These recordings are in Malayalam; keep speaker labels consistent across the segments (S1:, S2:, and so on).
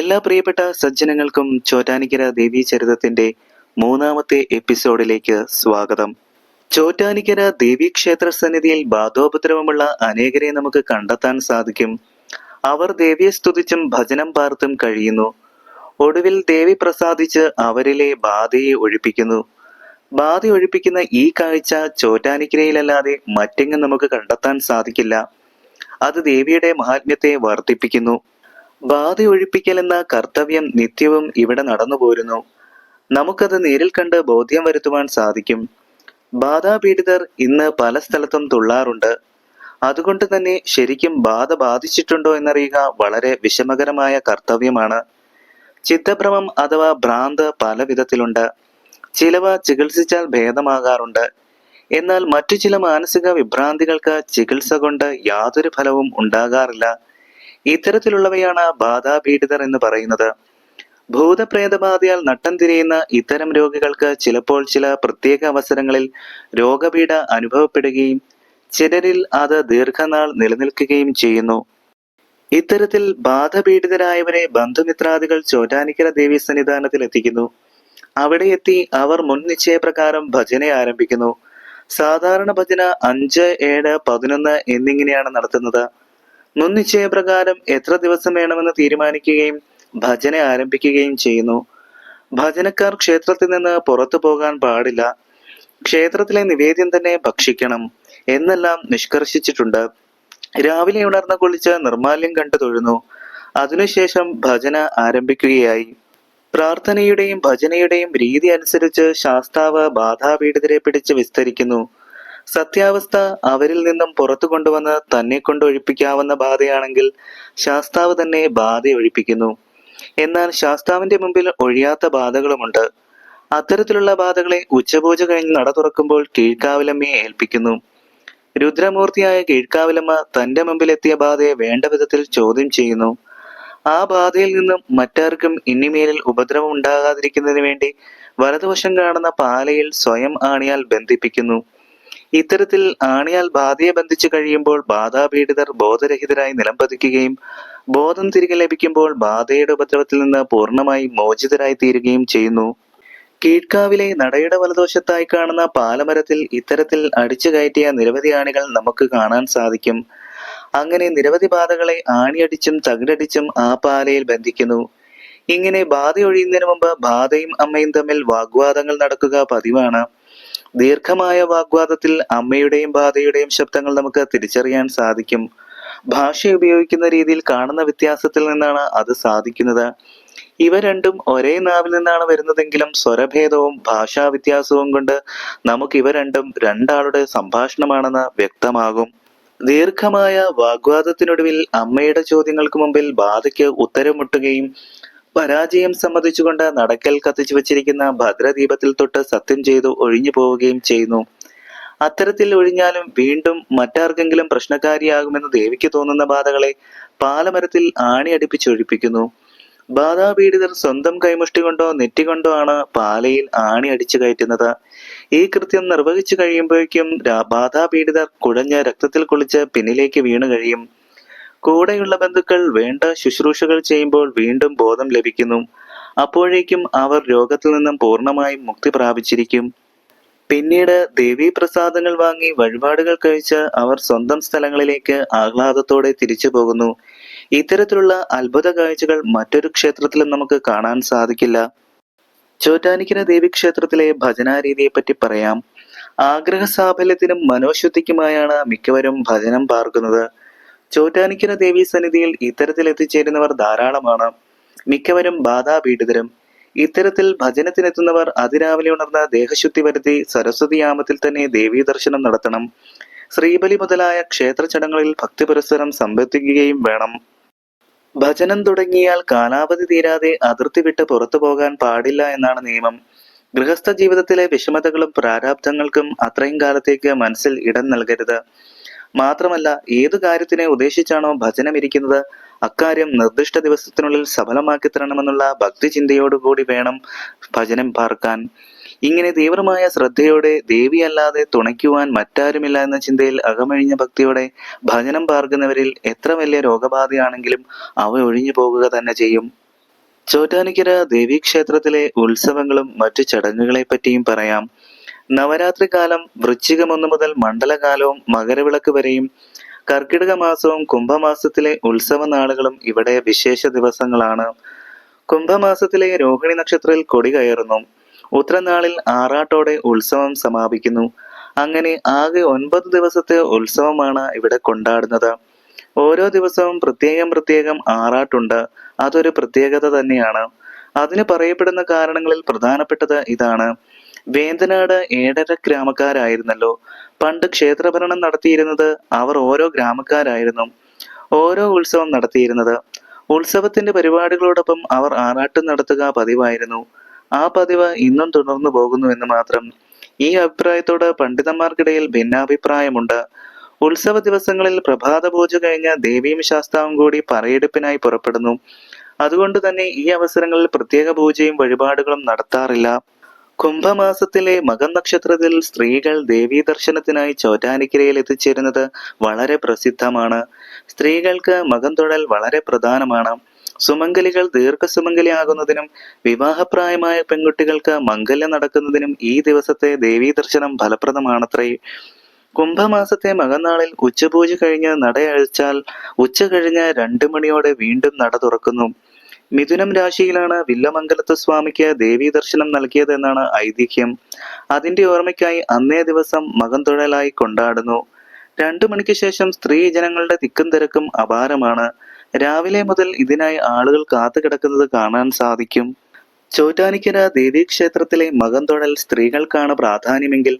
S1: എല്ലാ പ്രിയപ്പെട്ട സജ്ജനങ്ങൾക്കും ചോറ്റാനിക്കര ദേവീചരിതത്തിന്റെ മൂന്നാമത്തെ എപ്പിസോഡിലേക്ക് സ്വാഗതം. ചോറ്റാനിക്കര ദേവീക്ഷേത്ര സന്നിധിയിൽ ബാധോപദ്രവമുള്ള അനേകരെ നമുക്ക് കണ്ടെത്താൻ സാധിക്കും. അവർ ദേവിയെ സ്തുതിച്ചും ഭജനം പാർത്തും കഴിയുന്നു. ഒടുവിൽ ദേവി പ്രസാദിച്ച് അവരിലെ ബാധയെ ഒഴിപ്പിക്കുന്നു. ബാധ ഒഴിപ്പിക്കുന്ന ഈ കാഴ്ച ചോറ്റാനിക്കരയിലല്ലാതെ മറ്റെങ്ങും നമുക്ക് കണ്ടെത്താൻ സാധിക്കില്ല. അത് ദേവിയുടെ മഹാത്മ്യത്തെ വർദ്ധിപ്പിക്കുന്നു. ബാധ ഒഴിപ്പിക്കൽ എന്ന കർത്തവ്യം നിത്യവും ഇവിടെ നടന്നു പോരുന്നു. നമുക്കത് നേരിൽ കണ്ട് ബോധ്യം വരുത്തുവാൻ സാധിക്കും. ബാധാപീഡിതർ ഇന്ന് പല സ്ഥലത്തും തുള്ളാറുണ്ട്. അതുകൊണ്ട് തന്നെ ശരിക്കും ബാധ ബാധിച്ചിട്ടുണ്ടോ എന്നറിയുക വളരെ വിഷമകരമായ കർത്തവ്യമാണ്. ചിത്തഭ്രമം അഥവാ ഭ്രാന്ത് പല വിധത്തിലുണ്ട്. ചിലവ ചികിത്സിച്ചാൽ ഭേദമാകാറുണ്ട്. എന്നാൽ മറ്റു ചില മാനസിക വിഭ്രാന്തികൾക്ക് ചികിത്സ കൊണ്ട് യാതൊരു ഫലവും ഉണ്ടാകാറില്ല. ഇത്തരത്തിലുള്ളവയാണ് ബാധാപീഡിതർ എന്ന് പറയുന്നത്. ഭൂതപ്രേതബാധയാൽ നട്ടം തിരിയുന്ന ഇത്തരം രോഗികൾക്ക് ചിലപ്പോൾ ചില പ്രത്യേക അവസരങ്ങളിൽ രോഗപീഠ അനുഭവപ്പെടുകയും ചിലരിൽ അത് ദീർഘനാൾ നിലനിൽക്കുകയും ചെയ്യുന്നു. ഇത്തരത്തിൽ ബാധപീഡിതരായവരെ ബന്ധുമിത്രാദികൾ ചോറ്റാനിക്കര ദേവി സന്നിധാനത്തിൽ എത്തിക്കുന്നു. അവിടെ എത്തി അവർ മുൻ നിശ്ചയപ്രകാരം ഭജന ആരംഭിക്കുന്നു. സാധാരണ ഭജന 5, 7, 11 എന്നിങ്ങനെയാണ് നടത്തുന്നത്. മുൻ നിശ്ചയപ്രകാരം എത്ര ദിവസം വേണമെന്ന് തീരുമാനിക്കുകയും ഭജന ആരംഭിക്കുകയും ചെയ്യുന്നു. ഭജനക്കാർ ക്ഷേത്രത്തിൽ നിന്ന് പുറത്തു പോകാൻ പാടില്ല. ക്ഷേത്രത്തിലെ നിവേദ്യം തന്നെ ഭക്ഷിക്കണം എന്നെല്ലാം നിഷ്കർഷിച്ചിട്ടുണ്ട്. രാവിലെ ഉണർന്ന് കുളിച്ച് നിർമാല്യം കണ്ടു തൊഴുന്നു. അതിനുശേഷം ഭജന ആരംഭിക്കുകയായി. പ്രാർത്ഥനയുടെയും ഭജനയുടെയും രീതി അനുസരിച്ച് ശാസ്താവ് ബാധാപീഡിതരെ പിടിച്ച് വിസ്തരിക്കുന്നു. സത്യാവസ്ഥ അവരിൽ നിന്നും പുറത്തു കൊണ്ടുവന്ന് തന്നെ കൊണ്ട് ഒഴിപ്പിക്കാവുന്ന ബാധയാണെങ്കിൽ ശാസ്താവ് തന്നെ ബാധ ഒഴിപ്പിക്കുന്നു. എന്നാൽ ശാസ്താവിന്റെ മുമ്പിൽ ഒഴിയാത്ത ബാധകളുമുണ്ട്. അത്തരത്തിലുള്ള ബാധകളെ ഉച്ചപൂജ കഴിഞ്ഞ് നട തുറക്കുമ്പോൾ കീഴ്ക്കാവിലമ്മയെ ഏൽപ്പിക്കുന്നു. രുദ്രമൂർത്തിയായ കീഴ്ക്കാവിലമ്മ തന്റെ മുമ്പിലെത്തിയ ബാധയെ വേണ്ട വിധത്തിൽ ചോദ്യം ചെയ്യുന്നു. ആ ബാധയിൽ നിന്നും മറ്റാർക്കും ഇനിമേലിൽ ഉപദ്രവം ഉണ്ടാകാതിരിക്കുന്നതിന് വേണ്ടി വലതുവശം കാണുന്ന പാലയിൽ സ്വയം ആണിയാൽ ബന്ധിപ്പിക്കുന്നു. ഇത്തരത്തിൽ ആണിയാൽ ബാധയെ ബന്ധിച്ചു കഴിയുമ്പോൾ ബാധാപീഡിതർ ബോധരഹിതരായി നിലംപതിക്കുകയും ബോധം തിരികെ ലഭിക്കുമ്പോൾ ബാധയുടെ ഉപദ്രവത്തിൽ നിന്ന് പൂർണ്ണമായി മോചിതരായി തീരുകയും ചെയ്യുന്നു. കീഴ്ക്കാവിലെ നടയുടെ വലതുവശത്തായി കാണുന്ന പാലമരത്തിൽ ഇത്തരത്തിൽ അടിച്ചു കയറ്റിയ നിരവധി ആണികൾ നമുക്ക് കാണാൻ സാധിക്കും. അങ്ങനെ നിരവധി ബാധകളെ ആണിയടിച്ചും തകിടടിച്ചും ആ പാലയിൽ ബന്ധിക്കുന്നു. ഇങ്ങനെ ബാധ ഒഴിയുന്നതിന് മുമ്പ് ബാധയും അമ്മയും തമ്മിൽ വാഗ്വാദങ്ങൾ നടക്കുക പതിവാണ്. ദീർഘമായ വാഗ്വാദത്തിൽ അമ്മയുടെയും ബാധയുടെയും ശബ്ദങ്ങൾ നമുക്ക് തിരിച്ചറിയാൻ സാധിക്കും. ഭാഷ ഉപയോഗിക്കുന്ന രീതിയിൽ കാണുന്ന വ്യത്യാസത്തിൽ നിന്നാണ് അത് സാധിക്കുന്നത്. ഇവ രണ്ടും ഒരേ നാവിൽ നിന്നാണ് വരുന്നതെങ്കിലും സ്വരഭേദവും ഭാഷാ വ്യത്യാസവും കൊണ്ട് നമുക്ക് ഇവ രണ്ടും രണ്ടാളുടെ സംഭാഷണമാണെന്ന് വ്യക്തമാകും. ദീർഘമായ വാഗ്വാദത്തിനൊടുവിൽ അമ്മയുടെ ചോദ്യങ്ങൾക്ക് മുമ്പിൽ ബാധയ്ക്ക് ഉത്തരം മുട്ടുകയും പരാജയം സമ്മതിച്ചുകൊണ്ട് നടക്കൽ കത്തിച്ചു വച്ചിരിക്കുന്ന ഭദ്രദീപത്തിൽ തൊട്ട് സത്യം ചെയ്തു ഒഴിഞ്ഞു പോവുകയും ചെയ്യുന്നു. അത്തരത്തിൽ ഒഴിഞ്ഞാലും വീണ്ടും മറ്റാർക്കെങ്കിലും പ്രശ്നകാരിയാകുമെന്ന് ദേവിക്ക് തോന്നുന്ന ബാധകളെ പാലമരത്തിൽ ആണി അടിപ്പിച്ചൊഴിപ്പിക്കുന്നു. ബാധാപീഡിതർ സ്വന്തം കൈമുഷ്ടി കൊണ്ടോ നെറ്റികൊണ്ടോ ആണ് പാലയിൽ ആണി അടിച്ചു കയറ്റുന്നത്. ഈ കൃത്യം നിർവഹിച്ചു കഴിയുമ്പോഴേക്കും ബാധാപീഡിതർ കുഴഞ്ഞ് രക്തത്തിൽ കുളിച്ച് പിന്നിലേക്ക് വീണു കഴിയും. കൂടെയുള്ള ബന്ധുക്കൾ വേണ്ട ശുശ്രൂഷകൾ ചെയ്യുമ്പോൾ വീണ്ടും ബോധം ലഭിക്കുന്നു. അപ്പോഴേക്കും അവർ രോഗത്തിൽ നിന്നും പൂർണ്ണമായും മുക്തി പ്രാപിച്ചിരിക്കും. പിന്നീട് ദേവീ പ്രസാദങ്ങൾ വാങ്ങി വഴിപാടുകൾ കഴിച്ച് അവർ സ്വന്തം സ്ഥലങ്ങളിലേക്ക് ആഹ്ലാദത്തോടെ തിരിച്ചു പോകുന്നു. ഇത്തരത്തിലുള്ള അത്ഭുത കാഴ്ചകൾ മറ്റൊരു ക്ഷേത്രത്തിലും നമുക്ക് കാണാൻ സാധിക്കില്ല. ചോറ്റാനിക്കര ദേവി ക്ഷേത്രത്തിലെ ഭജനാരീതിയെ പറ്റി പറയാം. ആഗ്രഹ സാഫല്യത്തിനും മനോശുദ്ധിക്കുമായാണ് മിക്കവരും ഭജനം പാർക്കുന്നത്. ചോറ്റാനിക്കര ദേവി സന്നിധിയിൽ ഇത്തരത്തിൽ എത്തിച്ചേരുന്നവർ ധാരാളമാണ്. മിക്കവരും ബാധാപീഡിതരും. ഇത്തരത്തിൽ ഭജനത്തിനെത്തുന്നവർ അതിരാവിലെ ഉണർന്ന ദേഹശുദ്ധി വരുത്തി സരസ്വതിയാമത്തിൽ തന്നെ ദേവീ ദർശനം നടത്തണം. ശ്രീബലി മുതലായ ക്ഷേത്ര ചടങ്ങുകളിൽ ഭക്തി പുരസ്സരം സംബന്ധിക്കുകയും വേണം. ഭജനം തുടങ്ങിയാൽ കാലാവധി തീരാതെ അതിർത്തി വിട്ട് പുറത്തു പോകാൻ പാടില്ല എന്നാണ് നിയമം. ഗൃഹസ്ഥ ജീവിതത്തിലെ വിഷമതകളും പ്രാരാബ്ധങ്ങൾക്കും അത്രയും കാലത്തേക്ക് മനസ്സിൽ ഇടം നൽകരുത്. മാത്രമല്ല, ഏതു കാര്യത്തിനെ ഉദ്ദേശിച്ചാണോ ഭജനം ഇരിക്കുന്നത് അക്കാര്യം നിർദ്ദിഷ്ട ദിവസത്തിനുള്ളിൽ സഫലമാക്കി തരണമെന്നുള്ള ഭക്തി ചിന്തയോടുകൂടി വേണം ഭജനം പാർക്കാൻ. ഇങ്ങനെ തീവ്രമായ ശ്രദ്ധയോടെ ദേവിയല്ലാതെ തുണയ്ക്കുവാൻ മറ്റാരുമില്ല എന്ന ചിന്തയിൽ അകമഴിഞ്ഞ ഭക്തിയോടെ ഭജനം പാർക്കുന്നവരിൽ എത്ര വലിയ രോഗബാധയാണെങ്കിലും അവ ഒഴിഞ്ഞു പോകുക തന്നെ ചെയ്യും. ചോറ്റാനിക്കര ദേവീക്ഷേത്രത്തിലെ ഉത്സവങ്ങളും മറ്റു ചടങ്ങുകളെ പറ്റിയും പറയാം. നവരാത്രി കാലം വൃശ്ചികം 1 മുതൽ മണ്ഡലകാലവും മകരവിളക്ക് വരെയും, കർക്കിടക മാസവും കുംഭമാസത്തിലെ ഉത്സവ നാളുകളും ഇവിടെ വിശേഷ ദിവസങ്ങളാണ്. കുംഭമാസത്തിലെ രോഹിണി നക്ഷത്രത്തിൽ കൊടി കയറുന്നു. ഉത്രനാളിൽ ആറാട്ടോടെ ഉത്സവം സമാപിക്കുന്നു. അങ്ങനെ ആകെ 9 ദിവസത്തെ ഉത്സവമാണ് ഇവിടെ കൊണ്ടാടുന്നത്. ഓരോ ദിവസവും പ്രത്യേകം ആറാട്ടുണ്ട്. അതൊരു പ്രത്യേകത തന്നെയാണ്. അതിന് പറയപ്പെടുന്ന കാരണങ്ങളിൽ പ്രധാനപ്പെട്ടത് ഇതാണ്. വേന്തനാട് ഏഴര ഗ്രാമക്കാരായിരുന്നല്ലോ പണ്ട് ക്ഷേത്രഭരണം നടത്തിയിരുന്നത്. അവർ ഓരോ ഗ്രാമക്കാരായിരുന്നു ഓരോ ഉത്സവം നടത്തിയിരുന്നത്. ഉത്സവത്തിന്റെ പരിപാടികളോടൊപ്പം അവർ ആറാട്ടും നടത്തുക പതിവായിരുന്നു. ആ പതിവ് ഇന്നും തുടർന്നു പോകുന്നു എന്ന് മാത്രം. ഈ അഭിപ്രായത്തോട് പണ്ഡിതന്മാർക്കിടയിൽ ഭിന്നാഭിപ്രായമുണ്ട്. ഉത്സവ ദിവസങ്ങളിൽ പ്രഭാത പൂജ കഴിഞ്ഞ ദേവിയും ശാസ്താവും കൂടി പറയെടുപ്പിനായി പുറപ്പെടുന്നു. അതുകൊണ്ട് തന്നെ ഈ അവസരങ്ങളിൽ പ്രത്യേക പൂജയും വഴിപാടുകളും നടത്താറില്ല. കുംഭമാസത്തിലെ മകം നക്ഷത്രത്തിൽ സ്ത്രീകൾ ദേവീ ദർശനത്തിനായി ചോറ്റാനിക്കരയിൽ എത്തിച്ചേരുന്നത് വളരെ പ്രസിദ്ധമാണ്. സ്ത്രീകൾക്ക് മകം തൊഴൽ വളരെ പ്രധാനമാണ്. സുമംഗലികൾ ദീർഘസുമംഗലിയാകുന്നതിനും വിവാഹപ്രായമായ പെൺകുട്ടികൾക്ക് മംഗല്യം നടക്കുന്നതിനും ഈ ദിവസത്തെ ദേവീ ദർശനം ഫലപ്രദമാണത്രേ. കുംഭമാസത്തെ മകനാളിൽ ഉച്ചപൂജ കഴിഞ്ഞ് നട അഴിച്ചാൽ ഉച്ച കഴിഞ്ഞ് 2 മണിയോടെ വീണ്ടും നട തുറക്കുന്നു. മിഥുനം രാശിയിലാണ് വില്ലമംഗലത്ത് സ്വാമിക്ക് ദേവീ ദർശനം നൽകിയതെന്നാണ് ഐതിഹ്യം. അതിന്റെ ഓർമ്മയ്ക്കായി അന്നേ ദിവസം മകം തൊഴലായി കൊണ്ടാടുന്നു. 2 മണിക്ക് ശേഷം സ്ത്രീ ജനങ്ങളുടെ തിക്കും തിരക്കും അപാരമാണ്. രാവിലെ മുതൽ ഇതിനായി ആളുകൾ കാത്തു കിടക്കുന്നത് കാണാൻ സാധിക്കും. ചോറ്റാനിക്കര ദേവീക്ഷേത്രത്തിലെ മകം തൊഴൽ സ്ത്രീകൾക്കാണ് പ്രാധാന്യമെങ്കിൽ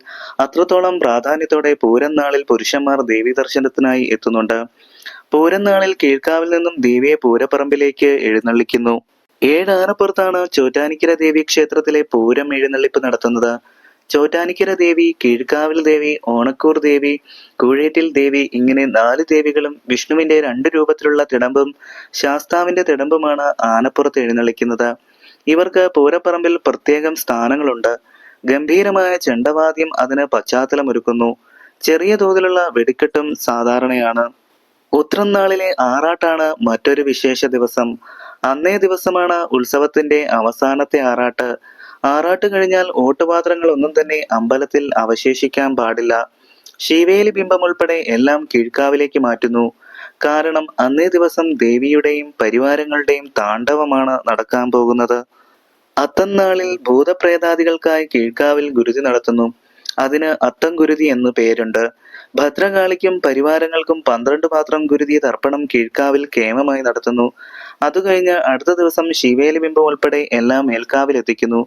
S1: അത്രത്തോളം പ്രാധാന്യത്തോടെ പൂരം നാളിൽ പുരുഷന്മാർ ദേവീ ദർശനത്തിനായി എത്തുന്നുണ്ട്. പൂരം നാളിൽ കീഴ്ക്കാവിൽ നിന്നും ദേവിയെ പൂരപ്പറമ്പിലേക്ക് എഴുന്നള്ളിക്കുന്നു. 7 ആനപ്പുറത്താണ് ചോറ്റാനിക്കര ദേവീക്ഷേത്രത്തിലെ പൂരം എഴുന്നള്ളിപ്പ് നടത്തുന്നത്. ചോറ്റാനിക്കര ദേവി, കീഴ്ക്കാവിൽ ദേവി, ഓണക്കൂർ ദേവി, കൂഴേറ്റിൽ ദേവി ഇങ്ങനെ 4 ദേവികളും വിഷ്ണുവിന്റെ 2 രൂപത്തിലുള്ള തിടമ്പും ശാസ്താവിന്റെ തിടമ്പുമാണ് ആനപ്പുറത്ത് എഴുന്നള്ളിക്കുന്നത്. ഇവർക്ക് പൂരപ്പറമ്പിൽ പ്രത്യേകം സ്ഥാനങ്ങളുണ്ട്. ഗംഭീരമായ ചെണ്ടവാദ്യം അതിന് പശ്ചാത്തലമൊരുക്കുന്നു. ചെറിയ തോതിലുള്ള വെടിക്കെട്ടും സാധാരണയാണ്. ഉത്രം നാളിലെ ആറാട്ടാണ് മറ്റൊരു വിശേഷ ദിവസം. അന്നേ ദിവസമാണ് ഉത്സവത്തിന്റെ അവസാനത്തെ ആറാട്ട്. ആറാട്ട് കഴിഞ്ഞാൽ ഓട്ടുപാത്രങ്ങൾ ഒന്നും തന്നെ അമ്പലത്തിൽ അവശേഷിക്കാൻ പാടില്ല. ശിവേലി ബിംബം ഉൾപ്പെടെ എല്ലാം കീഴ്ക്കാവിലേക്ക് മാറ്റുന്നു. കാരണം അന്നേ ദിവസം ദേവിയുടെയും പരിവാരങ്ങളുടെയും താണ്ഡവമാണ് നടക്കാൻ പോകുന്നത്. അത്തംനാളിൽ ഭൂതപ്രേതാദികൾക്കായി കീഴ്ക്കാവിൽ ഗുരുതി നടത്തുന്നു. അതിന് അത്തം ഗുരുതി എന്ന് പേരുണ്ട്. ഭദ്രകാളിക്കും പരിവാരങ്ങൾക്കും 12 പാത്രം ഗുരുതി തർപ്പണം കീഴ്ക്കാവിൽ കേമമായി നടത്തുന്നു. അത് കഴിഞ്ഞ് അടുത്ത ദിവസം ശിവേലി ബിംബം ഉൾപ്പെടെ എല്ലാം മേൽക്കാവിൽ എത്തിക്കുന്നു.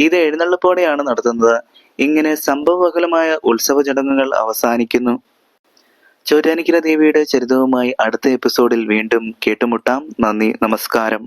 S1: ഇത് എഴുന്നള്ളിപ്പോടെയാണ് നടത്തുന്നത്. ഇങ്ങനെ സംഭവബഹുലമായ ഉത്സവ ചടങ്ങുകൾ അവസാനിക്കുന്നു. ചോറ്റാനിക്കര ദേവിയുടെ ചരിത്രവുമായി അടുത്ത എപ്പിസോഡിൽ വീണ്ടും കേട്ടുമുട്ടാം. നന്ദി, നമസ്കാരം.